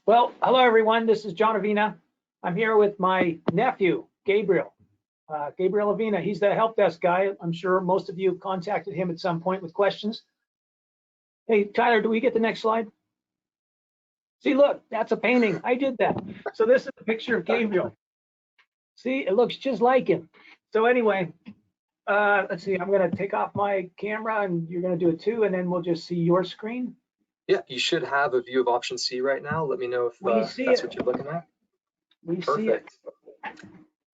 Well, hello everyone. This is John Avina. I'm here with my nephew, Gabriel Avina. He's the help desk guy. I'm sure most of you contacted him at some point with questions. Hey, Tyler, do we get the next slide? See, look, that's a painting. I did that. So this is a picture of Gabriel. See, it looks just like him. So anyway, let's see. I'm going to take off my camera, and you're going to do it too, and then we'll just see your screen. Yeah, you should have a view of option C right now. Let me know if that's what you're looking at. We Perfect. see it.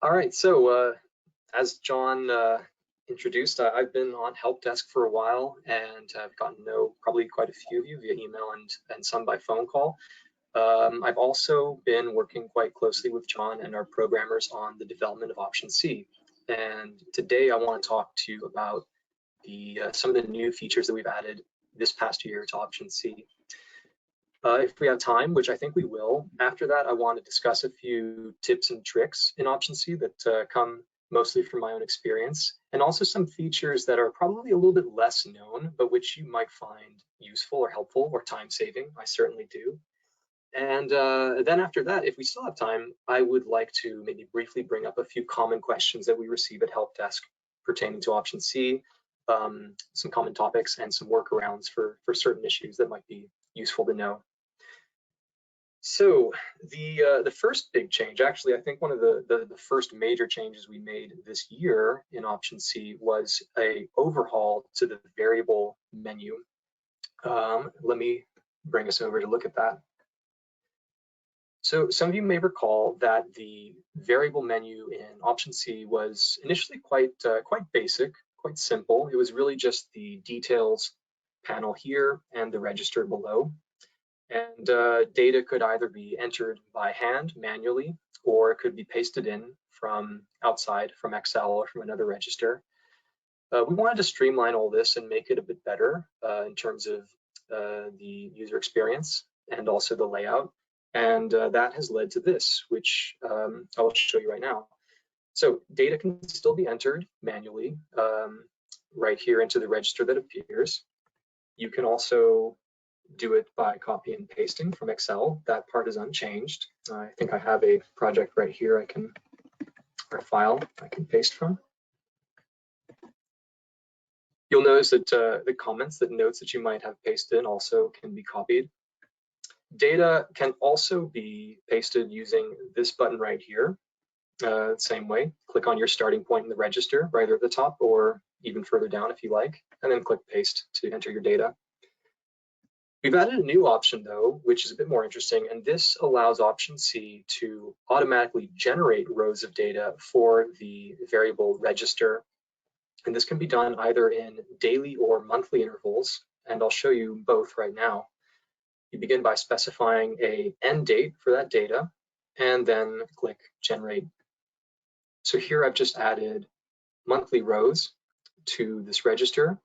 All right, so as John introduced, I've been on help desk for a while, and I've gotten to know probably quite a few of you via email and some by phone call. I've also been working quite closely with John and our programmers on the development of option C. And today I want to talk to you about some of the new features that we've added this past year to option C. If we have time, which I think we will, after that I want to discuss a few tips and tricks in option C that come mostly from my own experience, and also some features that are probably a little bit less known, but which you might find useful or helpful or time-saving. I certainly do. And then after that, if we still have time, I would like to maybe briefly bring up a few common questions that we receive at help desk pertaining to option C, some common topics, and some workarounds for certain issues that might be useful to know. So the first big change, actually, I think one of the first major changes we made this year in option C was a overhaul to the variable menu. Let me bring us over to look at that. So some of you may recall that the variable menu in option C was initially quite basic, quite simple. It was really just the details panel here and the register below. And data could either be entered by hand manually, or it could be pasted in from outside, from Excel or from another register. We wanted to streamline all this and make it a bit better in terms of the user experience and also the layout. And that has led to this, which I will show you right now. So data can still be entered manually right here into the register that appears. You can also do it by copy and pasting from Excel. That part is unchanged. I think I have a project right here or a file I can paste from. You'll notice that the comments, the notes that you might have pasted in also can be copied. Data can also be pasted using this button right here. Same way, click on your starting point in the register, right at the top, or even further down if you like, and then click paste to enter your data. We've added a new option though, which is a bit more interesting, and this allows option C to automatically generate rows of data for the variable register. And this can be done either in daily or monthly intervals, and I'll show you both right now. You begin by specifying an end date for that data, and then click generate. So here I've just added monthly rows to this register,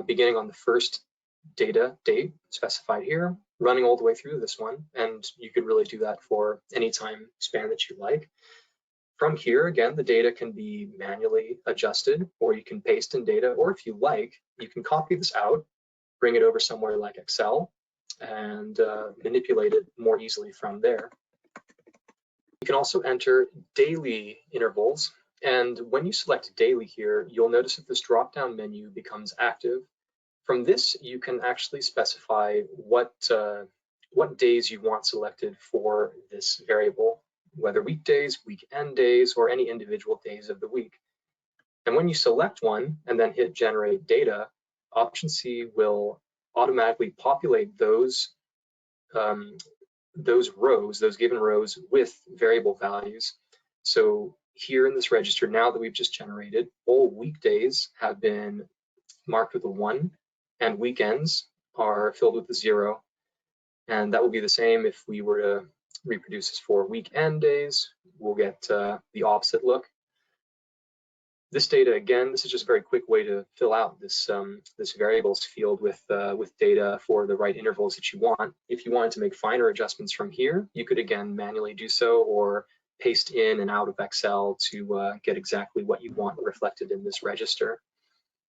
beginning on the first data date specified here, running all the way through this one, and you could really do that for any time span that you like. From here, again, the data can be manually adjusted, or you can paste in data, or if you like, you can copy this out, bring it over somewhere like Excel, and manipulate it more easily from there. You can also enter daily intervals, and when you select daily here, you'll notice that this drop-down menu becomes active. From this, you can actually specify what days you want selected for this variable, whether weekdays, weekend days, or any individual days of the week. And when you select one and then hit generate data, option C will automatically populate those rows, those given rows, with variable values. So here in this register, now that we've just generated, all weekdays have been marked with a 1, and weekends are filled with a 0. And that will be the same if we were to reproduce this for weekend days. We'll get the opposite look. This data, again, this is just a very quick way to fill out this this variables field with data for the right intervals that you want. If you wanted to make finer adjustments from here, you could again manually do so, or paste in and out of Excel to get exactly what you want reflected in this register.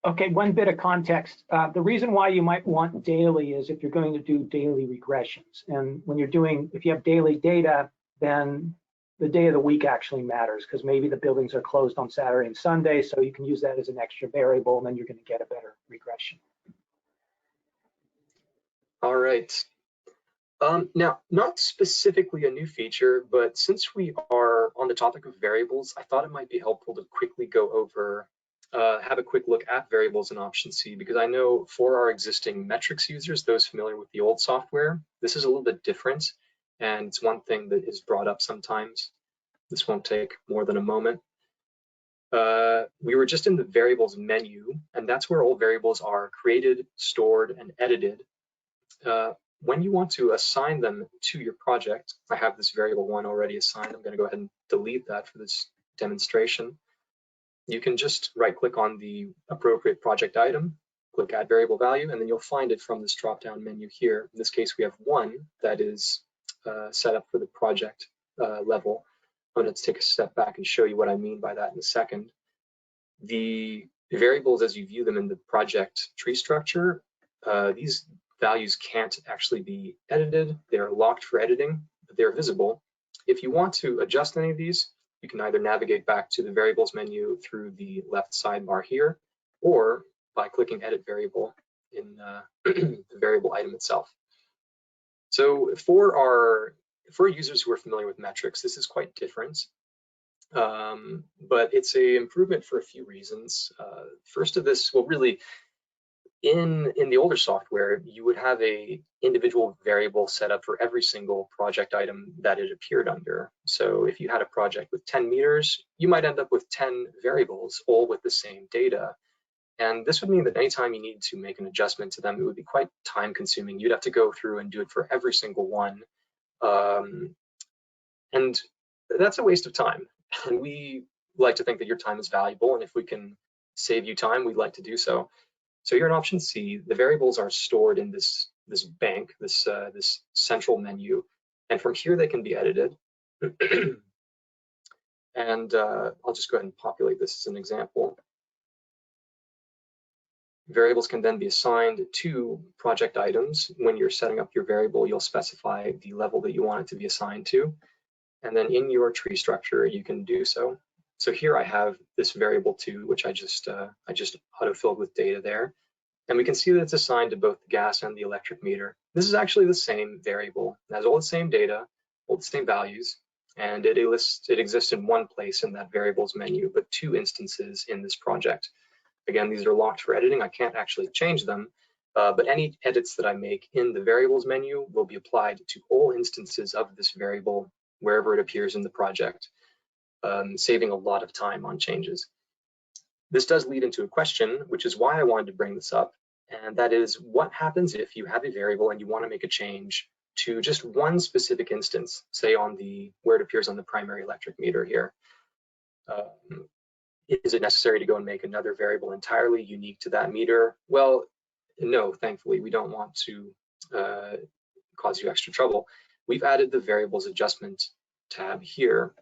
Okay, one bit of context. The reason why you might want daily is if you're going to do daily regressions. And when you're doing, if you have daily data, then the day of the week actually matters because maybe the buildings are closed on Saturday and Sunday, so you can use that as an extra variable and then you're going to get a better regression. All right. Now, not specifically a new feature, but since we are on the topic of variables, I thought it might be helpful to quickly go over, have a quick look at variables in option C, because I know for our existing metrics users, those familiar with the old software, this is a little bit different, and it's one thing that is brought up sometimes. This won't take more than a moment. We were just in the variables menu, and that's where all variables are created, stored, and edited. When you want to assign them to your project, I have this variable one already assigned. I'm going to go ahead and delete that for this demonstration. You can just right-click on the appropriate project item, click Add Variable Value, and then you'll find it from this drop-down menu here. In this case, we have one that is set up for the project level. I'm going to take a step back and show you what I mean by that in a second. The variables, as you view them in the project tree structure, these values can't actually be edited. They're locked for editing, but they're visible. If you want to adjust any of these, you can either navigate back to the variables menu through the left sidebar here, or by clicking Edit Variable in the variable item itself. So for users who are familiar with metrics, this is quite different. But it's an improvement for a few reasons. First of this, well, really, in the older software, you would have a individual variable set up for every single project item that it appeared under. So if you had a project with 10 meters, you might end up with 10 variables, all with the same data. And this would mean that anytime you need to make an adjustment to them, it would be quite time consuming. You'd have to go through and do it for every single one. And that's a waste of time. And we like to think that your time is valuable. And if we can save you time, we'd like to do so. So here in option C, the variables are stored in this bank, this central menu, and from here they can be edited. And I'll just go ahead and populate this as an example. Variables can then be assigned to project items. When you're setting up your variable, you'll specify the level that you want it to be assigned to. And then in your tree structure, you can do so. So here I have this variable 2, which I just auto-filled with data there. And we can see that it's assigned to both the gas and the electric meter. This is actually the same variable. It has all the same data, all the same values, and it exists in one place in that variables menu, but 2 instances in this project. Again, these are locked for editing. I can't actually change them, but any edits that I make in the variables menu will be applied to all instances of this variable wherever it appears in the project, saving a lot of time on changes. This does lead into a question, which is why I wanted to bring this up, and that is, what happens if you have a variable and you want to make a change to just one specific instance, say on where it appears on the primary electric meter here? Is it necessary to go and make another variable entirely unique to that meter? Well, no, thankfully, we don't want to cause you extra trouble. We've added the variables adjustment tab here.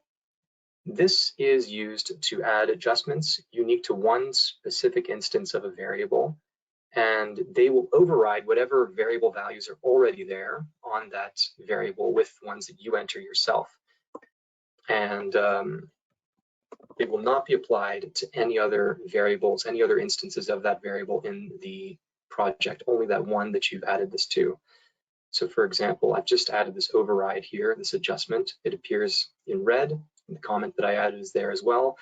This is used to add adjustments unique to one specific instance of a variable, and they will override whatever variable values are already there on that variable with ones that you enter yourself. And it will not be applied to any other variables, any other instances of that variable in the project, only that one that you've added this to. So for example, I've just added this override here, this adjustment. It appears in red. The comment that I added is there as well.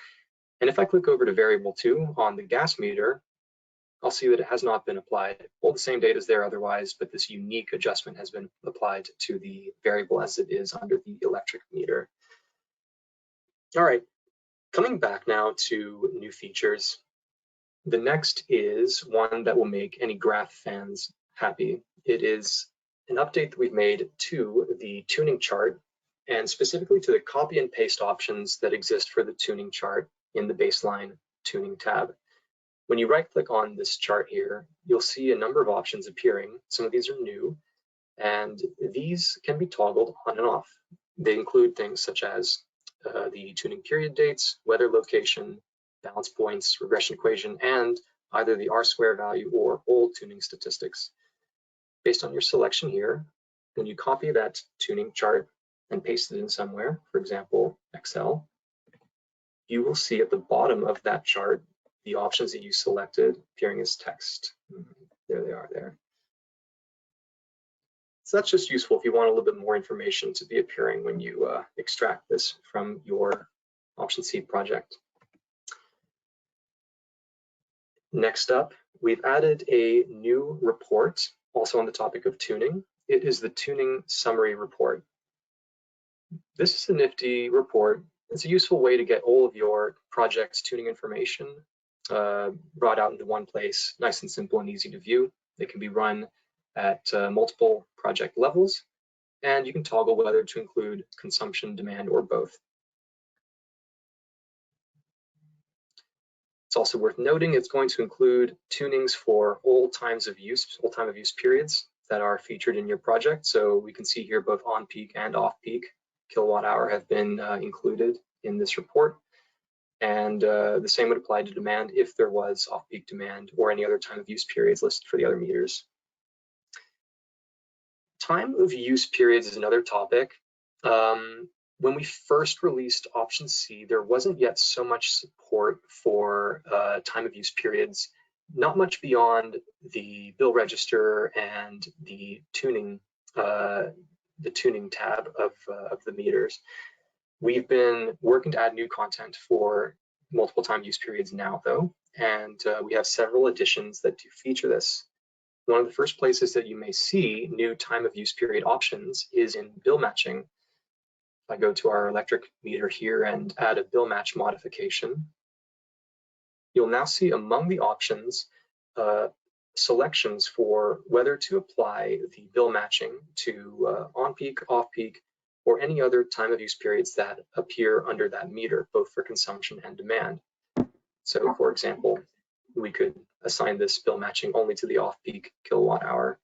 And if I click over to variable 2 on the gas meter, I'll see that it has not been applied. All the same data is there otherwise, but this unique adjustment has been applied to the variable as it is under the electric meter. All right, coming back now to new features. The next is one that will make any graph fans happy. It is an update that we've made to the tuning chart, and specifically to the copy and paste options that exist for the tuning chart in the baseline tuning tab. When you right click on this chart here, you'll see a number of options appearing. Some of these are new, and these can be toggled on and off. They include things such as the tuning period dates, weather location, balance points, regression equation, and either the R-square value or old tuning statistics. Based on your selection here, when you copy that tuning chart and paste it in somewhere, for example, Excel, you will see at the bottom of that chart the options that you selected appearing as text. There they are there. So that's just useful if you want a little bit more information to be appearing when you extract this from your option C project. Next up, we've added a new report, also on the topic of tuning. It is the tuning summary report. This is a nifty report. It's a useful way to get all of your project's tuning information brought out into one place, nice and simple and easy to view. It can be run at multiple project levels, and you can toggle whether to include consumption, demand, or both. It's also worth noting it's going to include tunings for all times of use, all time of use periods that are featured in your project. So we can see here both on-peak and off-peak kilowatt hour have been included in this report. And the same would apply to demand if there was off-peak demand or any other time of use periods listed for the other meters. Time of use periods is another topic. When we first released option C, there wasn't yet so much support for time of use periods, not much beyond the bill register and the tuning tab of the meters. We've been working to add new content for multiple time use periods now, though, and we have several additions that do feature this. One of the first places that you may see new time of use period options is in bill matching. If I go to our electric meter here and add a bill match modification, you'll now see among the options selections for whether to apply the bill matching to on-peak, off-peak, or any other time of use periods that appear under that meter, both for consumption and demand. So, for example, we could assign this bill matching only to the off-peak kilowatt hour.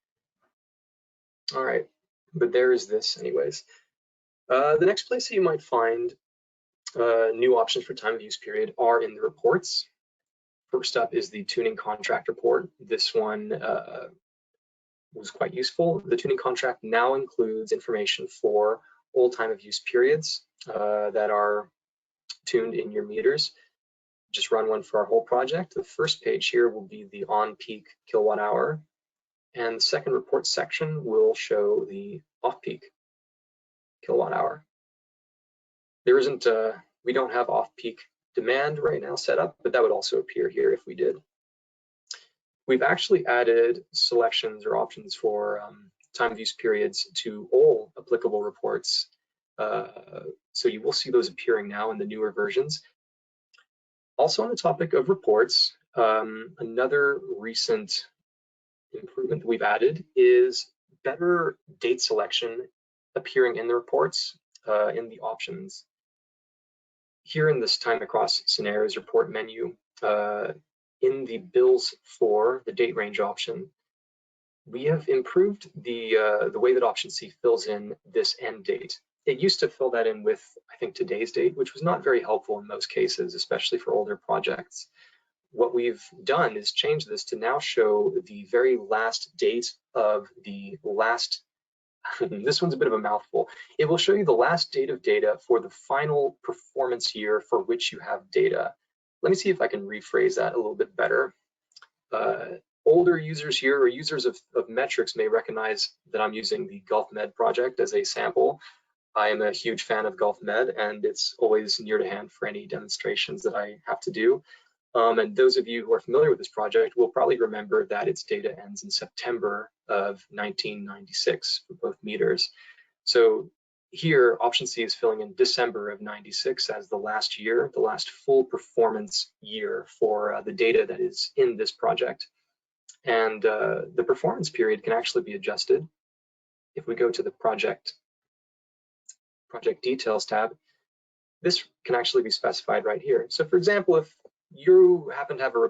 All right, but there is this anyways. The next place that you might find new options for time of use period are in the reports. First up is the tuning contract report. This one was quite useful. The tuning contract now includes information for all time of use periods that are tuned in your meters. Just run one for our whole project. The first page here will be the on-peak kilowatt hour, and the second report section will show the off-peak kilowatt hour. There isn't, we don't have off-peak demand right now set up, but that would also appear here if we did. We've actually added selections or options for time of use periods to all applicable reports. So you will see those appearing now in the newer versions. Also on the topic of reports, another recent improvement that we've added is better date selection appearing in the reports in the options. Here in this time across scenarios report menu, in the bills for the date range option, we have improved the way that option C fills in this end date. It used to fill that in with, I think, today's date, which was not very helpful in most cases, especially for older projects. What we've done is change this to now show the very last date of the last, this one's a bit of a mouthful. It will show you the last date of data for the final performance year for which you have data. Let me see if I can rephrase that a little bit better. Older users here, or users of metrics, may recognize that I'm using the Gulf Med project as a sample. I am a huge fan of Gulf Med, and it's always near to hand for any demonstrations that I have to do. And those of you who are familiar with this project will probably remember that its data ends in September of 1996 for both meters. So here, option C is filling in December of 96 as the last year, the last full performance year for the data that is in this project. And the performance period can actually be adjusted. If we go to the project details tab, this can actually be specified right here. So for example, if you happen to have a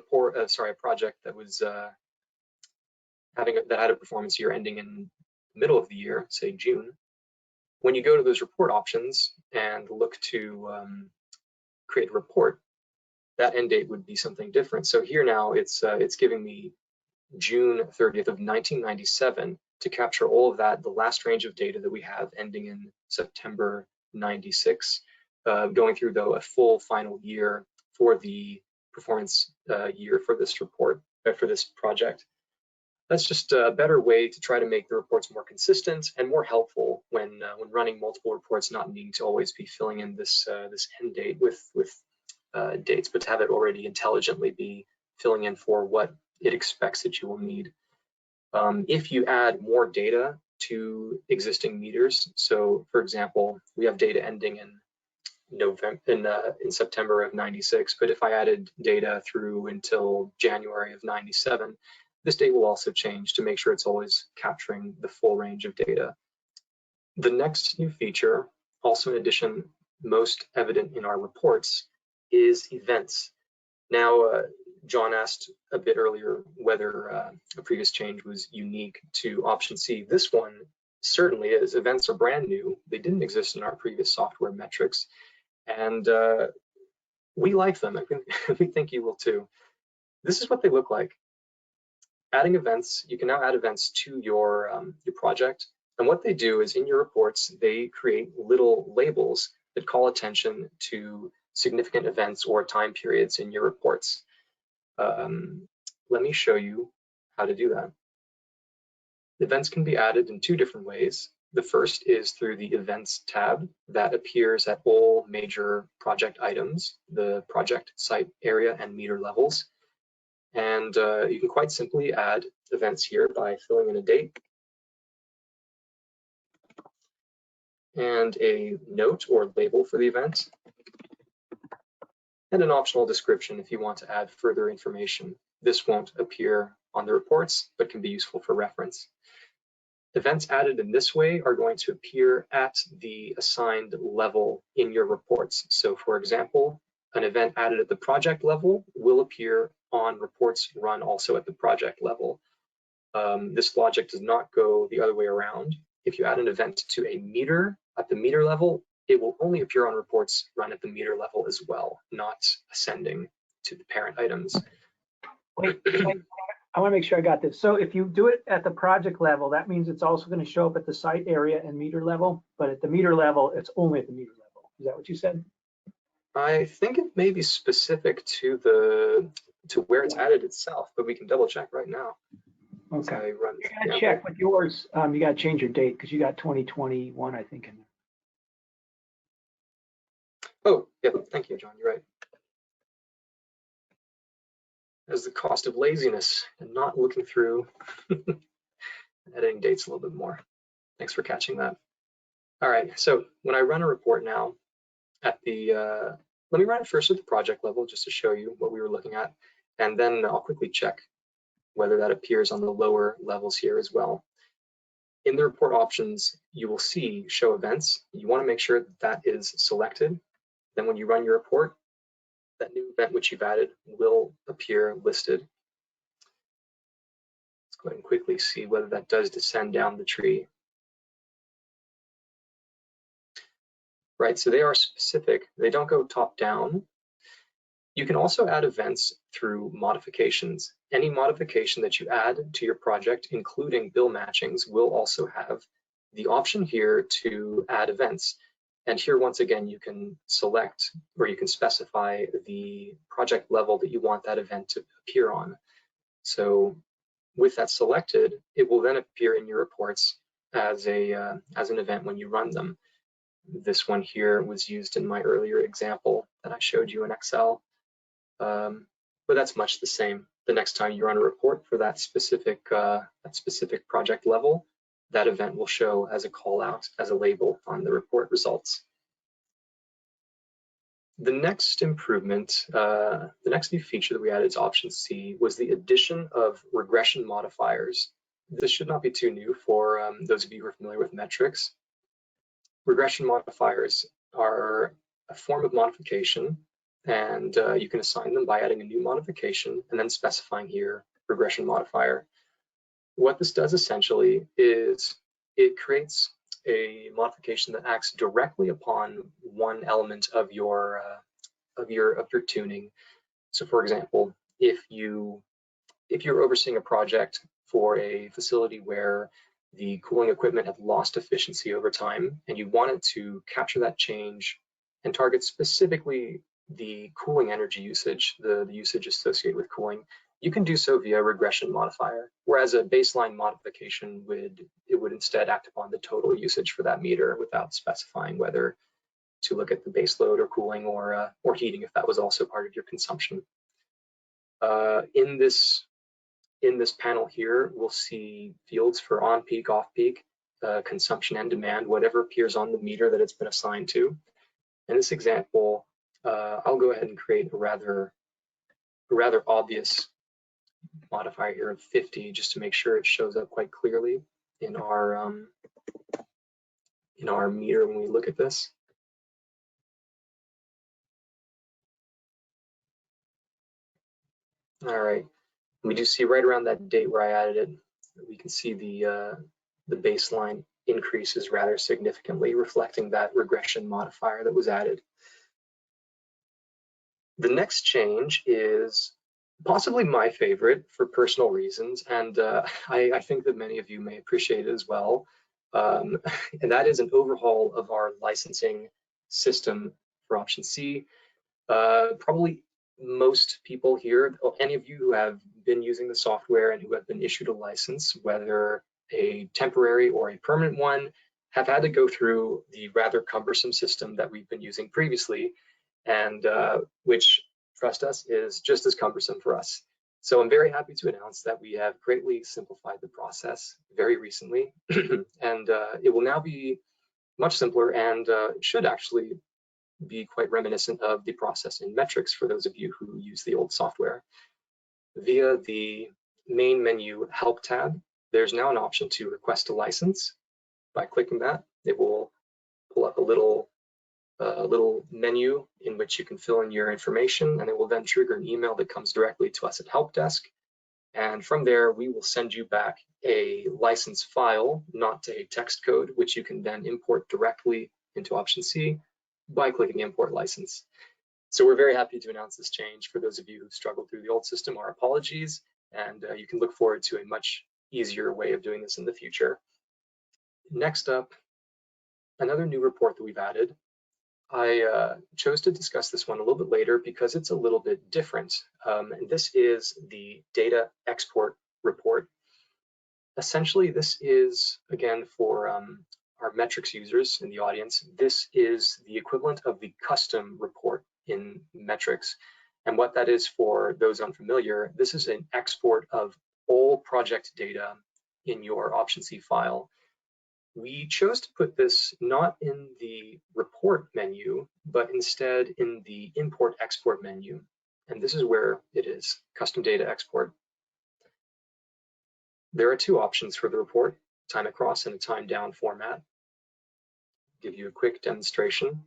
project that was that had a performance year ending in the middle of the year, say June, when you go to those report options and look to create a report, that end date would be something different. So here now it's giving me June 30th of 1997 to capture all of that, the last range of data that we have ending in September 96, going through though a full final year for the performance year for this report, for this project. That's just a better way to try to make the reports more consistent and more helpful when running multiple reports, not needing to always be filling in this end date with dates, but to have it already intelligently be filling in for what it expects that you will need. If you add more data to existing meters, so for example, we have data ending in in September of 96, but if I added data through until January of 97, this date will also change to make sure it's always capturing the full range of data. The next new feature, also in addition, most evident in our reports, is events. Now, John asked a bit earlier whether a previous change was unique to option C. This one certainly is. Events are brand new. They didn't exist in our previous software metrics, and we like them. We think you will too. This is what they look like. Adding events, you can now add events to your project, and what they do is in your reports, they create little labels that call attention to significant events or time periods in your reports. Let me show you how to do that. Events can be added in two different ways. The first is through the Events tab that appears at all major project items, the project site area and meter levels. And you can quite simply add events here by filling in a date and a note or label for the event, and an optional description if you want to add further information. This won't appear on the reports, but can be useful for reference. Events added in this way are going to appear at the assigned level in your reports. So for example, an event added at the project level will appear on reports run also at the project level. This logic does not go the other way around. If you add an event to a meter at the meter level, it will only appear on reports run at the meter level as well, not ascending to the parent items. Wait, I want to make sure I got this. So if you do it at the project level, that means it's also going to show up at the site area and meter level, but at the meter level, it's only at the meter level. Is that what you said? I think it may be specific to where it's added itself, but we can double check right now. Okay. You gotta check with yours. You gotta change your date because you got 2021, I think, in there. Oh, yeah, thank you, John. You're right. As the cost of laziness and not looking through editing dates a little bit more. Thanks for catching that. All right, so when I run a report now at the, let me run it first at the project level just to show you what we were looking at, and then I'll quickly check whether that appears on the lower levels here as well. In the report options, you will see show events. You want to make sure that that is selected. Then when you run your report, that new event which you've added will appear listed. Let's go ahead and quickly see whether that does descend down the tree. Right, so they are specific. They don't go top down. You can also add events through modifications. Any modification that you add to your project, including bill matchings, will also have the option here to add events. And here, once again, you can select or you can specify the project level that you want that event to appear on. So with that selected, it will then appear in your reports as an event when you run them. This one here was used in my earlier example that I showed you in Excel, but that's much the same. The next time you run a report for that specific project level, that event will show as a call out, as a label on the report results. The next improvement, the next new feature that we added to option C was the addition of regression modifiers. This should not be too new for those of you who are familiar with metrics. Regression modifiers are a form of modification, and you can assign them by adding a new modification and then specifying here regression modifier. What this does essentially is it creates a modification that acts directly upon one element of your tuning. So for example, if you're overseeing a project for a facility where the cooling equipment had lost efficiency over time, and you wanted to capture that change and target specifically the cooling energy usage, the usage associated with cooling, you can do so via regression modifier, whereas a baseline modification would instead act upon the total usage for that meter without specifying whether to look at the base load or cooling or heating if that was also part of your consumption. In this panel here, we'll see fields for on-peak, off-peak, consumption and demand, whatever appears on the meter that it's been assigned to. In this example, I'll go ahead and create a rather obvious modifier here of 50, just to make sure it shows up quite clearly in our meter when we look at this. All right, we do see right around that date where I added it, we can see the baseline increases rather significantly, reflecting that regression modifier that was added. The next change is possibly my favorite for personal reasons, and I think that many of you may appreciate it as well. And that is an overhaul of our licensing system for option C. Probably most people here, any of you who have been using the software and who have been issued a license, whether a temporary or a permanent one, have had to go through the rather cumbersome system that we've been using previously, and which, trust us, is just as cumbersome for us. So I'm very happy to announce that we have greatly simplified the process very recently, and it will now be much simpler and should actually be quite reminiscent of the process in metrics for those of you who use the old software. Via the main menu Help tab, there's now an option to request a license. By clicking that, it will pull up a little menu in which you can fill in your information, and it will then trigger an email that comes directly to us at HelpDesk. And from there, we will send you back a license file, not a text code, which you can then import directly into option C by clicking import license. So we're very happy to announce this change. For those of you who struggled through the old system, our apologies, and you can look forward to a much easier way of doing this in the future. Next up, another new report that we've added. I chose to discuss this one a little bit later because it's a little bit different. And this is the data export report. Essentially, this is, again, for our metrics users in the audience, this is the equivalent of the custom report in metrics. And what that is, for those unfamiliar, this is an export of all project data in your option C file. We chose to put this not in the report menu, but instead in the import export menu. And this is where it is, custom data export. There are two options for the report, time across and a time down format. Give you a quick demonstration.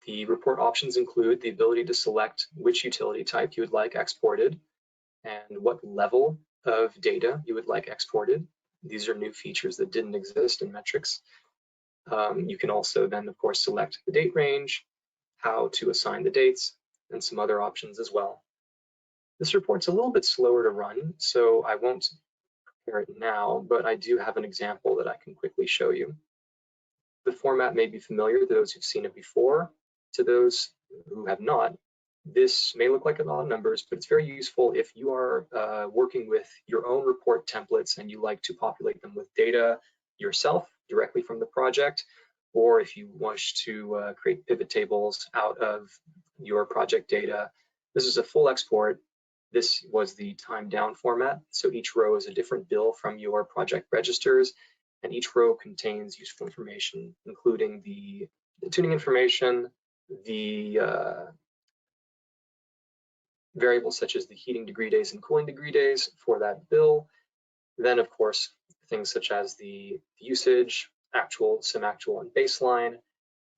The report options include the ability to select which utility type you would like exported and what level of data you would like exported. These are new features that didn't exist in metrics. You can also then, of course, select the date range, how to assign the dates, and some other options as well. This report's a little bit slower to run, so I won't prepare it now, but I do have an example that I can quickly show you. The format may be familiar to those who've seen it before. To those who have not, this may look like a lot of numbers, but it's very useful if you are working with your own report templates and you like to populate them with data yourself directly from the project, or if you wish to create pivot tables out of your project data. This is a full export. This was the time down format. So each row is a different bill from your project registers, and each row contains useful information, including the tuning information, the variables such as the heating degree days and cooling degree days for that bill. Then, of course, things such as the usage, actual, semi-actual, and baseline,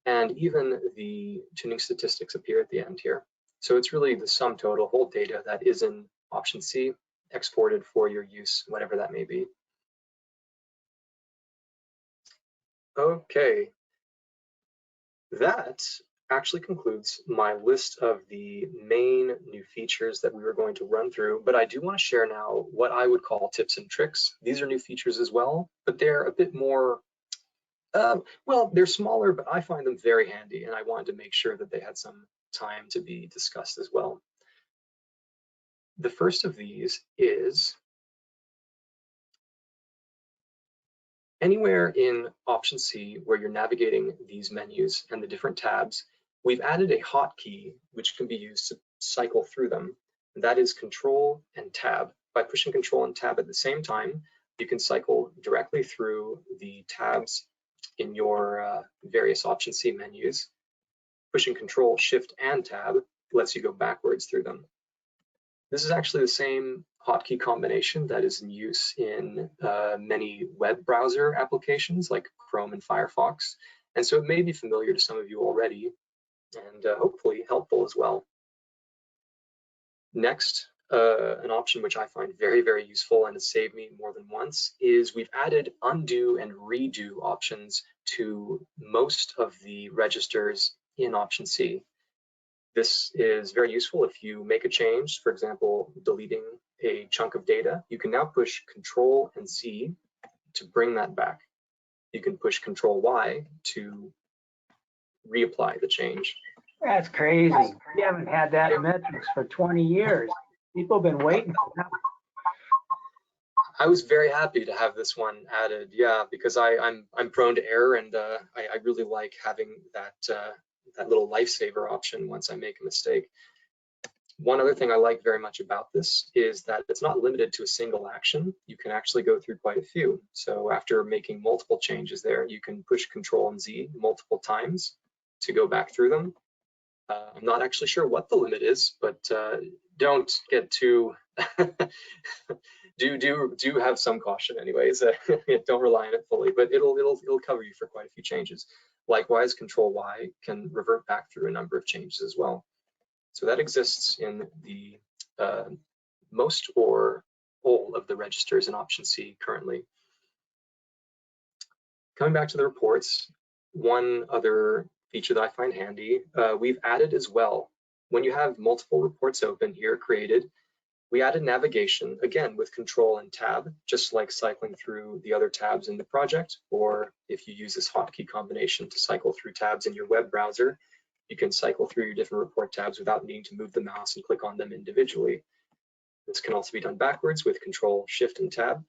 and even the tuning statistics appear at the end here. So it's really the sum total, whole data that is in option C, exported for your use, whatever that may be. Okay, that actually concludes my list of the main new features that we were going to run through, but I do want to share now what I would call tips and tricks. These are new features as well, but they're a bit more, well, they're smaller, but I find them very handy, and I wanted to make sure that they had some time to be discussed as well. The first of these is anywhere in Option C where you're navigating these menus and the different tabs, we've added a hotkey which can be used to cycle through them. And that is Control and Tab. By pushing Control and Tab at the same time, you can cycle directly through the tabs in your various Option C menus. Pushing Control, Shift, and Tab lets you go backwards through them. This is actually the same hotkey combination that is in use in many web browser applications like Chrome and Firefox. And so it may be familiar to some of you already and hopefully helpful as well. Next, an option which I find very, very useful and has saved me more than once is we've added undo and redo options to most of the registers in Option C. This is very useful if you make a change, for example, deleting a chunk of data. You can now push Control and Z to bring that back. You can push Control Y to reapply the change. That's crazy. We haven't had that in metrics for 20 years. People have been waiting for that. I was very happy to have this one added, yeah, because I'm prone to error, and I really like having that little lifesaver option once I make a mistake. One other thing I like very much about this is that it's not limited to a single action. You can actually go through quite a few. So after making multiple changes there, you can push Control and Z multiple times to go back through them. I'm not actually sure what the limit is, but don't get too do have some caution anyways. Don't rely on it fully, but it'll cover you for quite a few changes. Likewise, Control Y can revert back through a number of changes as well. So that exists in the most or all of the registers in Option C currently. Coming back to the reports, one other feature that I find handy, we've added as well. When you have multiple reports open here created, we added navigation, again, with Control and Tab, just like cycling through the other tabs in the project, or if you use this hotkey combination to cycle through tabs in your web browser, you can cycle through your different report tabs without needing to move the mouse and click on them individually. This can also be done backwards with Control, Shift, and Tab.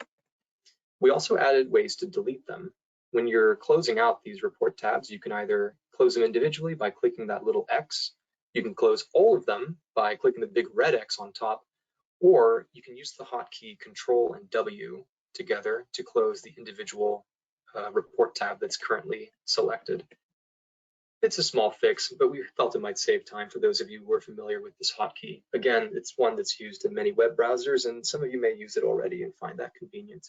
We also added ways to delete them. When you're closing out these report tabs, you can either close them individually by clicking that little X. You can close all of them by clicking the big red X on top, or you can use the hotkey Control and W together to close the individual report tab that's currently selected. It's a small fix, but we felt it might save time for those of you who are familiar with this hotkey. Again, it's one that's used in many web browsers, and some of you may use it already and find that convenient.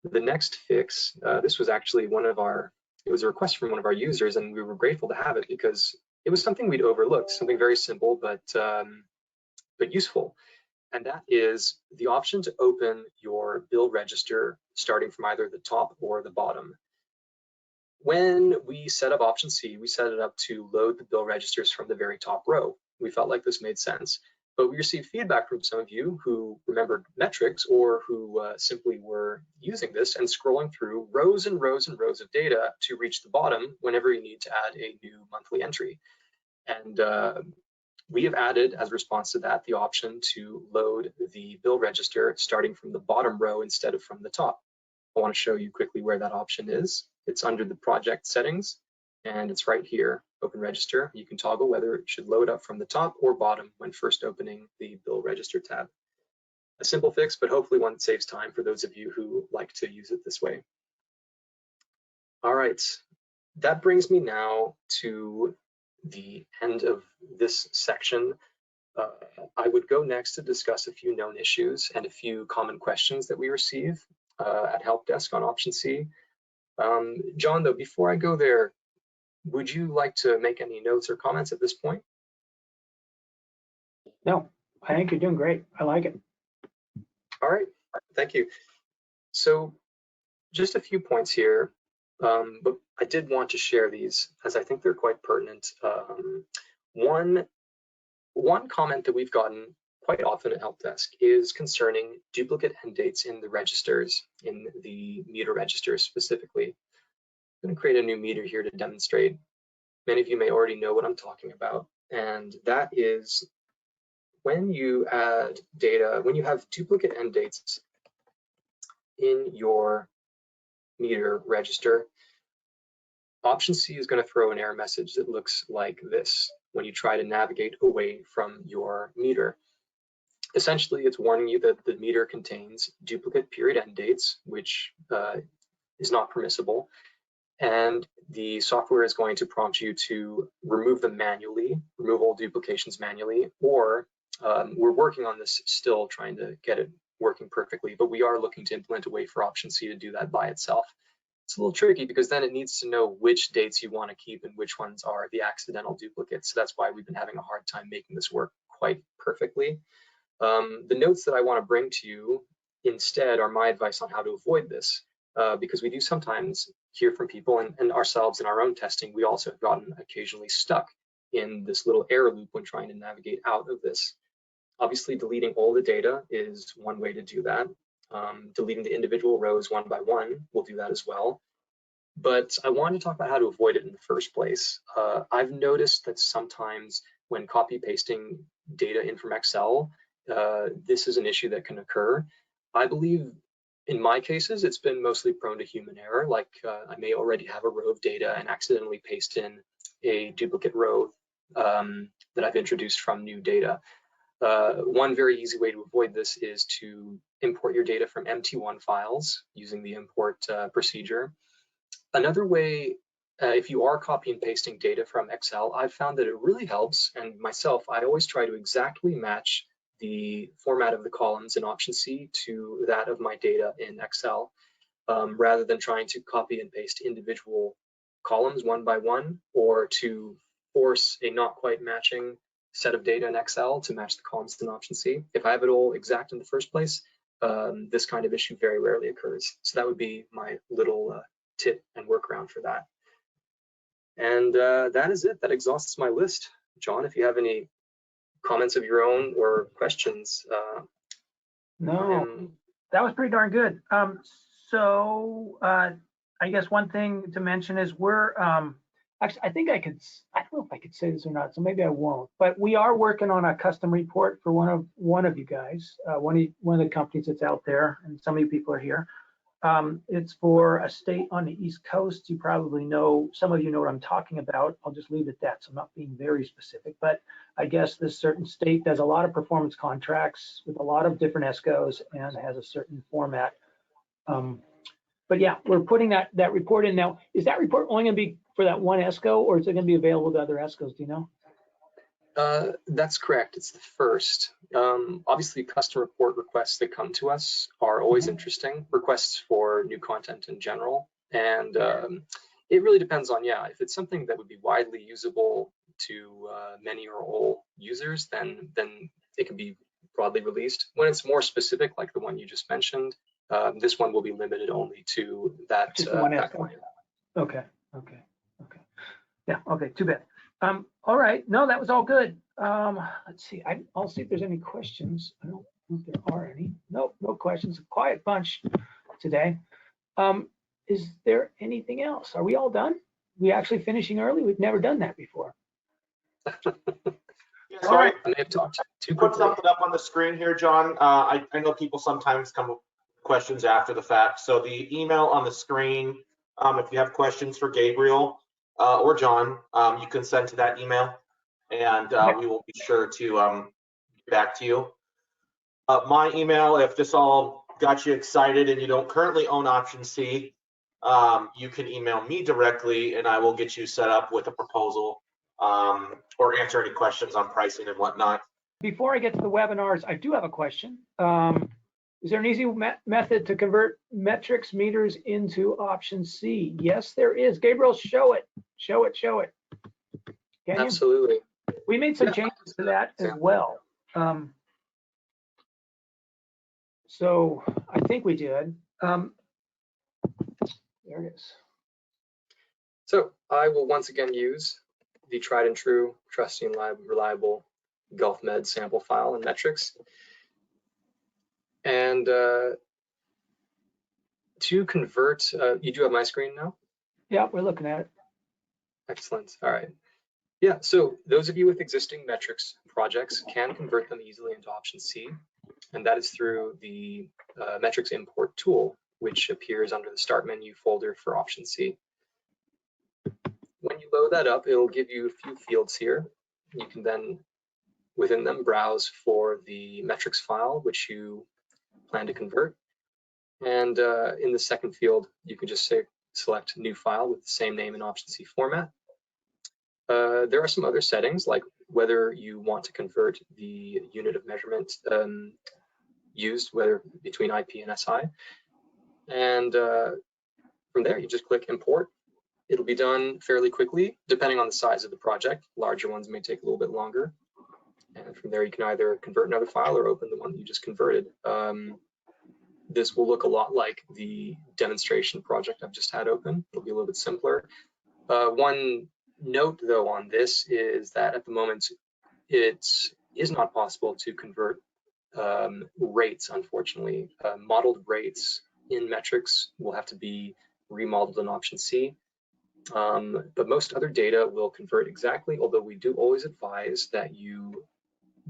The next fix, this was actually it was a request from one of our users, and we were grateful to have it because it was something we'd overlooked, something very simple but useful. And that is the option to open your bill register starting from either the top or the bottom. When we set up Option C, we set it up to load the bill registers from the very top row. We felt like this made sense, but we received feedback from some of you who remembered metrics or who simply were using this and scrolling through rows and rows and rows of data to reach the bottom whenever you need to add a new monthly entry. And we have added, as a response to that, the option to load the bill register starting from the bottom row instead of from the top. I want to show you quickly where that option is. It's under the project settings, and it's right here, open register. You can toggle whether it should load up from the top or bottom when first opening the bill register tab. A simple fix, but hopefully one that saves time for those of you who like to use it this way. All right, that brings me now to the end of this section. I would go next to discuss a few known issues and a few common questions that we receive at HelpDesk on Option C. John, though, before I go there, would you like to make any notes or comments at this point? No, I think you're doing great. I like it. All right, thank you. So just a few points here, but I did want to share these as I think they're quite pertinent. One comment that we've gotten quite often at HelpDesk is concerning duplicate end dates in the registers, in the meter registers specifically. I'm going to create a new meter here to demonstrate. Many of you may already know what I'm talking about, and that is when you add data, when you have duplicate end dates in your meter register, option C is going to throw an error message that looks like this when you try to navigate away from your meter. Essentially, it's warning you that the meter contains duplicate period end dates, which is not permissible, and the software is going to prompt you to remove them manually, remove all duplications manually, or we're working on this still, trying to get it working perfectly, but we are looking to implement a way for option C to do that by itself. It's a little tricky because then it needs to know which dates you want to keep and which ones are the accidental duplicates. So that's why we've been having a hard time making this work quite perfectly. The notes that I want to bring to you instead are my advice on how to avoid this, because we do sometimes hear from people, and ourselves in our own testing, we also have gotten occasionally stuck in this little error loop when trying to navigate out of this. Obviously, deleting all the data is one way to do that. Deleting the individual rows one by one will do that as well. But I wanted to talk about how to avoid it in the first place. I've noticed that sometimes when copy pasting data in from Excel, this is an issue that can occur. I believe in my cases, it's been mostly prone to human error. Like I may already have a row of data and accidentally paste in a duplicate row that I've introduced from new data. One very easy way to avoid this is to import your data from MT1 files using the import procedure. Another way, if you are copy and pasting data from Excel, I've found that it really helps, and myself, I always try to exactly match the format of the columns in option C to that of my data in Excel, rather than trying to copy and paste individual columns one by one, or to force a not quite matching set of data in Excel to match the columns in option C. If I have it all exact in the first place, this kind of issue very rarely occurs. So that would be my little tip and workaround for that. And that is it. That exhausts my list. John, if you have any comments of your own or questions. No, that was pretty darn good. So I guess one thing to mention is we're actually, I don't know if I could say this or not, so maybe I won't, but we are working on a custom report for one of you guys, one of the companies that's out there, and some of you people are here. It's for a state on the East Coast. You probably know, some of you know what I'm talking about. I'll just leave it at that, so I'm not being very specific, but I guess this certain state does a lot of performance contracts with a lot of different ESCOs and has a certain format. But yeah, we're putting that report in now. Is that report only going to be for that one ESCO, or is it going to be available to other ESCOs? Do you know? That's correct. It's the first. Obviously, custom report requests that come to us are always interesting, requests for new content in general. And it really depends on, if it's something that would be widely usable to many or all users, then it can be broadly released. When it's more specific, like the one you just mentioned, this one will be limited only to that. Just one ESCO. Okay. Yeah, okay, too bad. All right, no, that was all good. Let's see, I'll see if there's any questions. I don't think there are any. Nope, no questions. A quiet bunch today. Is there anything else? Are we all done? We actually finishing early? We've never done that before. Yeah, so I may have talked too put quickly. something up on the screen here, John. I know people sometimes come with questions after the fact. So the email on the screen, if you have questions for Gabriel or John, you can send to that email, and we will be sure to get back to you. My email, if this all got you excited and you don't currently own option C, you can email me directly, and I will get you set up with a proposal or answer any questions on pricing and whatnot. Before I get to the webinars, I do have a question. Is there an easy method to convert metrics meters into option C? Yes, there is. Gabriel, show it. Can Absolutely. You? We made some changes to that as well. So I think we did. There it is. So I will once again use the tried and true, trusty and reliable GulfMed sample file and metrics. And to convert, you do have my screen now? Yeah, we're looking at it. Excellent. All right. Yeah, so those of you with existing metrics projects can convert them easily into option C, and that is through the metrics import tool, which appears under the start menu folder for option C. When you load that up, it'll give you a few fields here. You can then, within them, browse for the metrics file, which you plan to convert. And in the second field, you can just select new file with the same name in option C format. There are some other settings, like whether you want to convert the unit of measurement used, whether between IP and SI. And from there, you just click import. It'll be done fairly quickly, depending on the size of the project. Larger ones may take a little bit longer. And from there, you can either convert another file or open the one that you just converted. This will look a lot like the demonstration project I've just had open. It'll be a little bit simpler. One note, though, on this is that at the moment, it is not possible to convert rates, unfortunately. Modeled rates in metrics will have to be remodeled in option C. But most other data will convert exactly, although we do always advise that you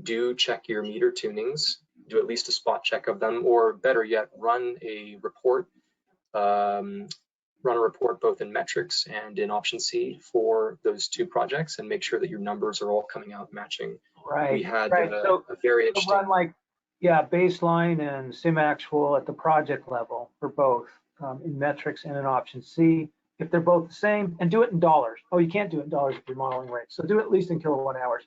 do check your meter tunings, do at least a spot check of them, or better yet, run a report both in metrics and in option C for those two projects, and make sure that your numbers are all coming out matching. Right. We had So a very interesting run like, yeah, baseline and sim actual at the project level for both in metrics and in option C. If they're both the same, and do it in dollars. Oh, you can't do it in dollars if you're modeling rates. So do it at least in kilowatt hours.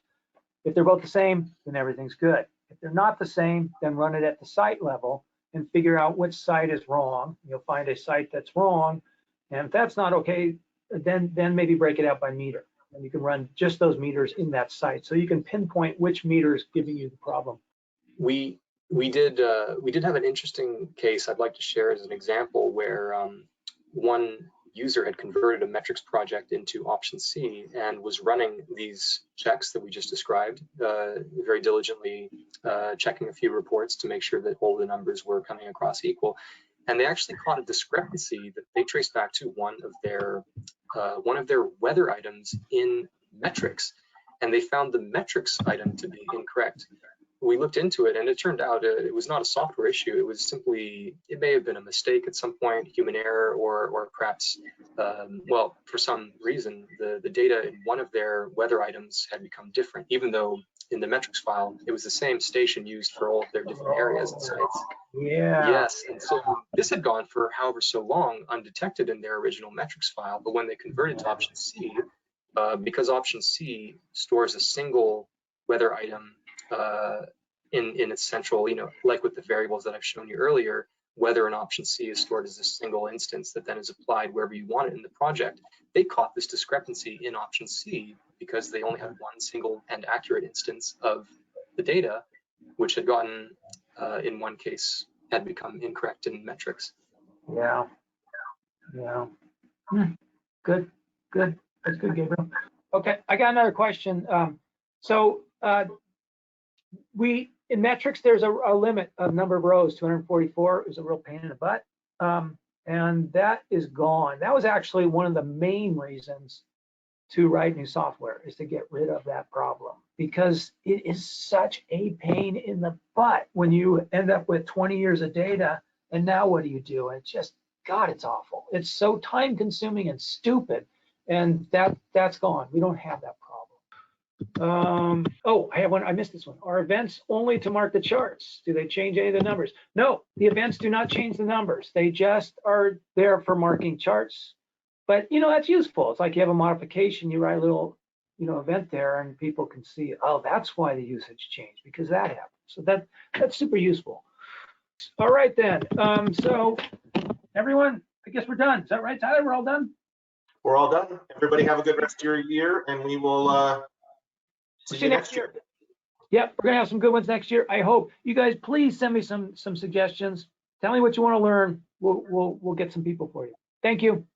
If they're both the same, then everything's good. If they're not the same, then run it at the site level and figure out which site is wrong. You'll find a site that's wrong. And if that's not okay, then maybe break it out by meter. And you can run just those meters in that site. So you can pinpoint which meter is giving you the problem. We did have an interesting case I'd like to share as an example where one user had converted a metrics project into option C and was running these checks that we just described very diligently, checking a few reports to make sure that all the numbers were coming across equal. And they actually caught a discrepancy that they traced back to one of their weather items in metrics, and they found the metrics item to be incorrect. We looked into it, and it turned out it was not a software issue. It was simply, it may have been a mistake at some point, human error, or perhaps, well, for some reason, the data in one of their weather items had become different, even though in the metrics file, it was the same station used for all of their different areas and sites. Yeah. Yes, and so this had gone for however so long undetected in their original metrics file, but when they converted to option C, because option C stores a single weather item in its central, like with the variables that I've shown you earlier, whether an option C is stored as a single instance that then is applied wherever you want it in the project. They caught this discrepancy in option C because they only had one single and accurate instance of the data, which had gotten, in one case, had become incorrect in metrics. Yeah. Good. That's good, Gabriel. Okay, I got another question. In metrics, there's a limit of number of rows, 244 is a real pain in the butt. And that is gone. That was actually one of the main reasons to write new software, is to get rid of that problem, because it is such a pain in the butt when you end up with 20 years of data, and now what do you do? And it's just, God, it's awful. It's so time consuming and stupid, and that's gone. We don't have that problem. Oh, I have one. I missed this one. Are events only to mark the charts? Do they change any of the numbers? No, the events do not change the numbers. They just are there for marking charts. But that's useful. It's like you have a modification, you write a little event there, and people can see, oh, that's why the usage changed, because that happened. So that's super useful. All right then. So everyone, I guess we're done. Is that right, Tyler? We're all done? We're all done. Everybody have a good rest of your year, and we will see you next year. Yep, we're gonna have some good ones next year. I hope. You guys, please send me some suggestions. Tell me what you want to learn. We'll get some people for you. Thank you.